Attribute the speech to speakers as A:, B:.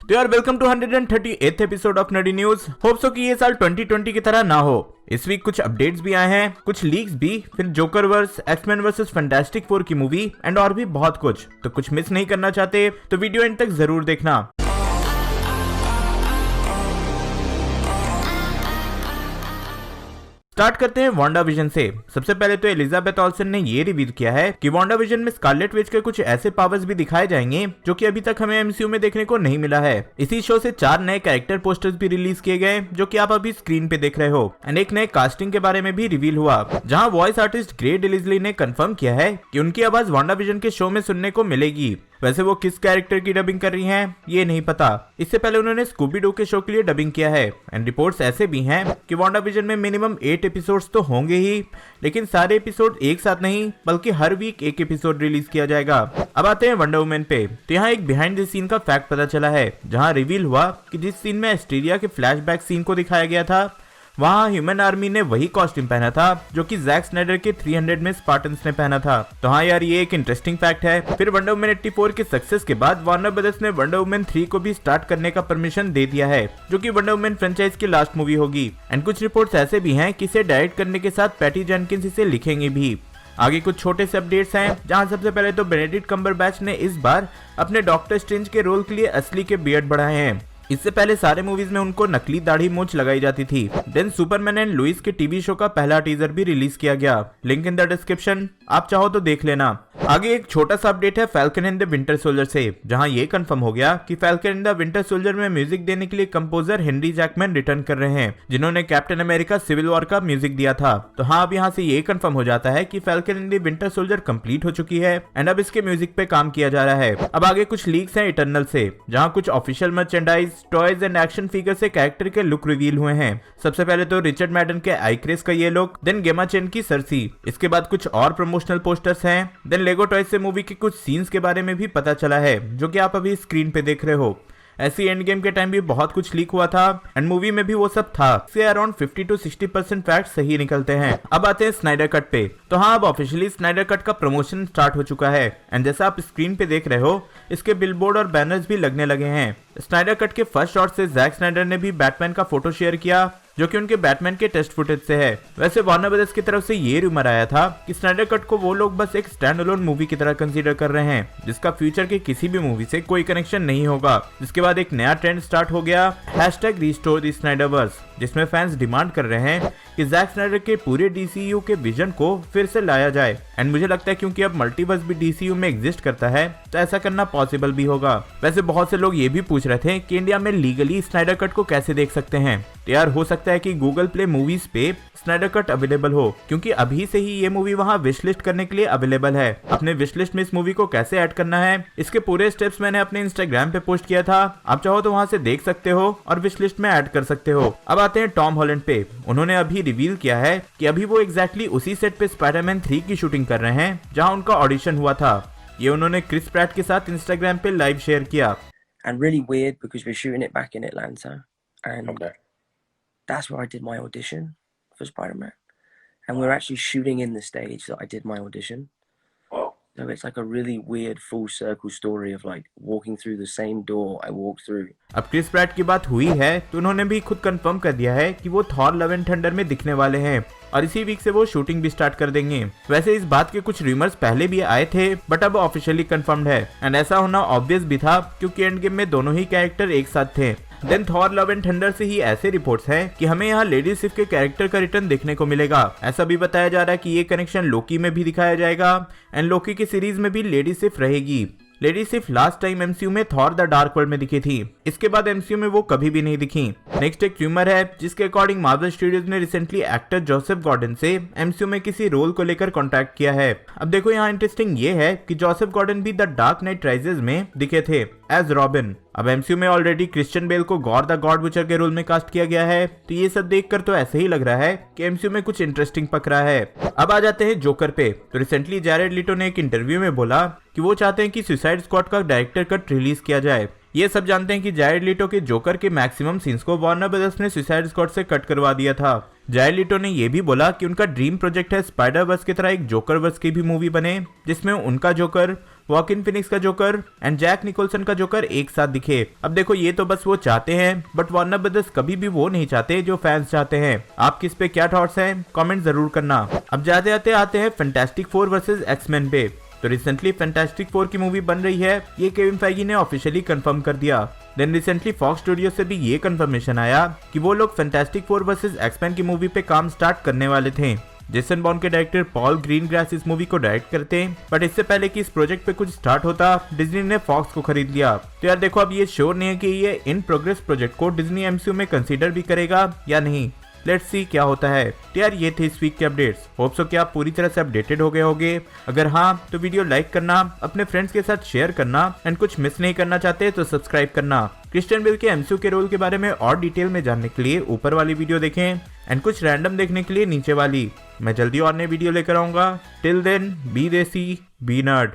A: तो यार welcome to 138th episode of नडी न्यूज। होप सो कि ये साल 2020 की तरह ना हो। इस वीक कुछ अपडेट्स भी आए हैं, कुछ लीक्स भी, फिर Joker verse, X Men versus Fantastic Four की मूवी एंड और भी बहुत कुछ। तो कुछ मिस नहीं करना चाहते तो वीडियो एंड तक जरूर देखना। स्टार्ट करते हैं वांडा विजन से। सबसे पहले तो एलिजाबेथ ऑल्सन ने ये रिवील किया है कि वांडा विजन में स्कारलेट विच के कुछ ऐसे पावर्स भी दिखाए जाएंगे जो कि अभी तक हमें एमसीयू में देखने को नहीं मिला है। इसी शो से 4 नए कैरेक्टर पोस्टर्स भी रिलीज किए गए जो कि आप अभी स्क्रीन पे देख रहे हो एंड एक नए कास्टिंग के बारे में भी रिवील हुआ, जहां वॉइस आर्टिस्ट ग्रे डिलिजली ने कंफर्म किया है कि उनकी आवाज वांडा विजन के शो में सुनने को मिलेगी। वैसे वो किस कैरेक्टर की डबिंग कर रही हैं ये नहीं पता। इससे पहले उन्होंने स्कूबी डू के शो के लिए डबिंग किया है एंड रिपोर्ट्स ऐसे भी हैं कि वांडा विजन में मिनिमम 8 एपिसोड्स तो होंगे ही, लेकिन सारे एपिसोड एक साथ नहीं बल्कि हर वीक एक एपिसोड रिलीज किया जाएगा। अब आते हैं वंडर वुमन पे। तो यहाँ एक बिहाइंड द सीन का फैक्ट पता चला है, जहाँ रिवील हुआ कि जिस सीन में एस्टेरिया के फ्लैशबैक सीन को दिखाया गया था वहाँ ह्यूमन आर्मी ने वही कॉस्ट्यूम पहना था जो कि जैक स्नाइडर के 300 में स्पार्टन्स ने पहना था। तो हाँ यार, ये एक इंटरेस्टिंग फैक्ट है। फिर वंडर वुमन 84 के सक्सेस के बाद वार्नर ब्रदर्स ने वंडर वुमन 3 को भी स्टार्ट करने का परमिशन दे दिया है, जो कि वंडर वुमन फ्रेंचाइज की लास्ट मूवी होगी। एंड कुछ रिपोर्ट्स ऐसे भी हैं कि इसे डायरेक्ट करने के साथ पैटी जेनकिंस इसे लिखेंगे भी। आगे कुछ छोटे से अपडेट्स हैं, जहां सबसे पहले तो बेनेडिक्ट कम्बरबैच ने इस बार अपने डॉक्टर स्ट्रेंज के रोल के लिए असली के बियर्ड बढ़ाए हैं। इससे पहले सारे मूवीज में उनको नकली दाढ़ी मूंछ लगाई जाती थी। देन सुपरमैन एंड लुइस के टीवी शो का पहला टीजर भी रिलीज किया गया, लिंक इन द डिस्क्रिप्शन, आप चाहो तो देख लेना। आगे एक छोटा सा अपडेट है falcon and the winter soldier से, जहां ये कंफर्म हो गया कि falcon and the winter soldier में म्यूजिक देने के लिए कंपोजर हेनरी जैकमैन रिटर्न कर रहे हैं, जिन्होंने कैप्टन अमेरिका सिविल वॉर का म्यूजिक दिया था। तो हाँ, अब यहाँ से ये कंफर्म हो जाता है कि falcon and the winter soldier complete हो चुकी है एंड अब इसके म्यूजिक पे काम किया जा रहा है। अब आगे कुछ लीक्स हैं इटर्नल से, जहाँ कुछ official merchandise, toys and action figure से कैरेक्टर के लुक रिवील हुए हैं। सबसे पहले तो रिचर्ड मैडन के आईक्रेस का ये लुक, देन गेमा चेन की सरसी, इसके बाद कुछ और प्रमोशनल पोस्टर्स हैं, देन लेगो टॉयज से मूवी के कुछ सीन्स के बारे में भी पता चला है जो कि आप अभी स्क्रीन पे देख रहे हो। ऐसी एंड गेम के टाइम भी बहुत कुछ लीक हुआ था एंड मूवी में भी वो सब था। इससे अराउंड 50 to 60% फैक्ट सही निकलते हैं। अब आते हैं स्नाइडर कट पे। तो हाँ, अब ऑफिशियली स्नाइडर कट का प्रमोशन स्टार्ट हो चुका है एंड जैसा आप स्क्रीन पे देख रहे हो इसके बिलबोर्ड और बैनर्स भी लगने लगे हैं। स्नाइडर कट के फर्स्ट शॉट से जैक स्नाइडर ने भी बैटमैन का फोटो शेयर किया जो कि उनके बैटमैन के टेस्ट फुटेज से है। वैसे वार्नर ब्रदर्स की तरफ से ये रूमर आया था कि स्नाइडर कट को वो लोग बस एक स्टैंड अलोन मूवी की तरह कंसीडर कर रहे हैं, जिसका फ्यूचर के किसी भी मूवी से कोई कनेक्शन नहीं होगा। जिसके बाद एक नया ट्रेंड स्टार्ट हो गया, #रिस्टोर द स्नाइडरवर्स, जिसमें फैंस डिमांड कर रहे हैं कि जैक स्नाइडर के पूरे डीसीयू के विजन को फिर से लाया जाए। एंड मुझे लगता है क्योंकि अब मल्टीवर्स भी डीसीयू में एग्जिस्ट करता है तो ऐसा करना पॉसिबल भी होगा। वैसे बहुत से लोग ये भी पूछ रहे थे कि इंडिया में लीगली स्नाइडर कट को कैसे देख सकते हैं। तो यार, हो सकता है कि गूगल प्ले मूवीज पे स्नाइडर कट अवेलेबल हो, क्योंकि अभी से ही ये मूवी वहाँ विश लिस्ट करने के लिए अवेलेबल है। अपने विश लिस्ट में इस मूवी को कैसे ऐड करना है इसके पूरे स्टेप्स मैंने अपने इंस्टाग्राम पे पोस्ट किया था, आप चाहो तो वहाँ से देख सकते हो और विश लिस्ट में ऐड कर सकते हो। अब आते हैं टॉम हॉलैंड पे। उन्होंने अभी रिवील किया है कि अभी वो एग्जैक्टली उसी सेट पे स्पाइडरमैन 3 की शूटिंग कर रहे हैं जहाँ उनका ऑडिशन हुआ था। ये उन्होंने क्रिस प्रैट के साथ इंस्टाग्राम पे लाइव शेयर किया।
B: And really weird because we're shooting it back in Atlanta, and
C: Okay.
B: that's where I did my audition for Spider-Man. And we're actually shooting in the stage that I did my audition.
C: Wow.
B: So it's like a really weird full circle story of like walking through the same door I walked through.
A: अब Chris Pratt की बात हुई है तो उन्होंने भी खुद confirm कर दिया है कि वो थॉर लव एंड थंडर में दिखने वाले हैं और इसी वीक से वो शूटिंग भी स्टार्ट कर देंगे। वैसे इस बात के कुछ रूमर्स पहले भी आए थे बट अब ऑफिशियली कंफर्म्ड है एंड ऐसा होना ऑब्वियस भी था क्योंकि एंड गेम में दोनों ही कैरेक्टर एक साथ थे। Then Thor Love and Thunder से ही ऐसे रिपोर्ट्स हैं कि हमें यहाँ लेडी सिफ के कैरेक्टर का रिटर्न देखने को मिलेगा। ऐसा भी बताया जा रहा है कि ये कनेक्शन लोकी में भी दिखाया जाएगा एंड लोकी की सीरीज में भी लेडी सिफ रहेगी। लेडी सिर्फ लास्ट टाइम एमसीयू में थॉर द डार्क वर्ल्ड में दिखी थी, इसके बाद एमसीयू में वो कभी भी नहीं दिखी। नेक्स्ट एक र्यूमर है जिसके अकॉर्डिंग मार्वल स्टूडियोज ने रिसेंटली एक्टर जोसेफ गॉर्डन से एमसीयू में किसी रोल को लेकर कॉन्टैक्ट किया है। अब देखो यहाँ इंटरेस्टिंग ये है कि जोसेफ गॉर्डन भी द डार्क नाइट राइजेस में दिखे थे एज रॉबिन। अब एमसीयू में ऑलरेडी क्रिश्चियन बेल को गॉर द गॉड बुचर के रोल में कास्ट किया गया है, तो ये सब देखकर तो ऐसे ही लग रहा है कि एमसीयू में कुछ इंटरेस्टिंग पक रहा है। अब आ जाते हैं जोकर पे। तो रिसेंटली जैरेड लीटो ने एक इंटरव्यू में बोला कि वो चाहते हैं कि सुसाइड स्क्वाड का डायरेक्टर कट रिलीज किया जाए। ये सब जानते हैं कि जैरेड लीटो के जोकर के मैक्सिमम सीन्स को वार्नर ब्रदर्स ने सुसाइड स्क्वाड से कट करवा दिया था। जैरेड लीटो ने ये भी बोला कि उनका ड्रीम प्रोजेक्ट है स्पाइडर वर्स की तरह एक जोकर वर्स की भी मूवी बने जिसमें उनका जोकर वॉकिन फिनिक्स का जोकर एंड जैक निकोलसन का जोकर एक साथ दिखे। अब देखो ये तो बस वो चाहते हैं, बट वार्नर ब्रदर्स कभी भी वो नहीं चाहते जो फैंस चाहते हैं। आपकी इस पे क्या थॉट्स हैं, कमेंट जरूर करना। अब जाते जाते आते हैं फैंटास्टिक फोर वर्सेस एक्समैन पे। तो रिसेंटली फैंटास्टिक फोर की मूवी बन रही है, ये केविन फेइगी ने ऑफिशियली कंफर्म कर दिया। देन रिसेंटली फॉक्स स्टूडियो से भी ये कंफर्मेशन आया कि वो लोग फैंटास्टिक फोर वर्सेस एक्समैन की मूवी पे काम स्टार्ट करने वाले थे। जेसन बॉर्न के डायरेक्टर पॉल ग्रीनग्रास इस मूवी को डायरेक्ट करते, बट इससे पहले कि इस प्रोजेक्ट पे कुछ स्टार्ट होता, डिज्नी ने फॉक्स को खरीद लिया। तो यार देखो अब ये श्योर नहीं है कि ये इन प्रोग्रेस प्रोजेक्ट को डिज्नी एमसीयू में कंसीडर भी करेगा या नहीं। लेट्स सी क्या होता है। तो यार ये थे इस वीक के अपडेट्स। होप सो कि आप पूरी तरह से अपडेटेड हो गए होंगे। अगर हाँ तो वीडियो लाइक करना, अपने फ्रेंड्स के साथ शेयर करना एंड कुछ मिस नहीं करना चाहते तो सब्सक्राइब करना। क्रिश्चियन बेल के एमसीयू के रोल के बारे में और डिटेल में जानने के लिए ऊपर वाली वीडियो देखें एंड कुछ रैंडम देखने के लिए नीचे वाली। मैं जल्दी और नई वीडियो लेकर आऊंगा। टिल देन बी देसी बी नर्ड।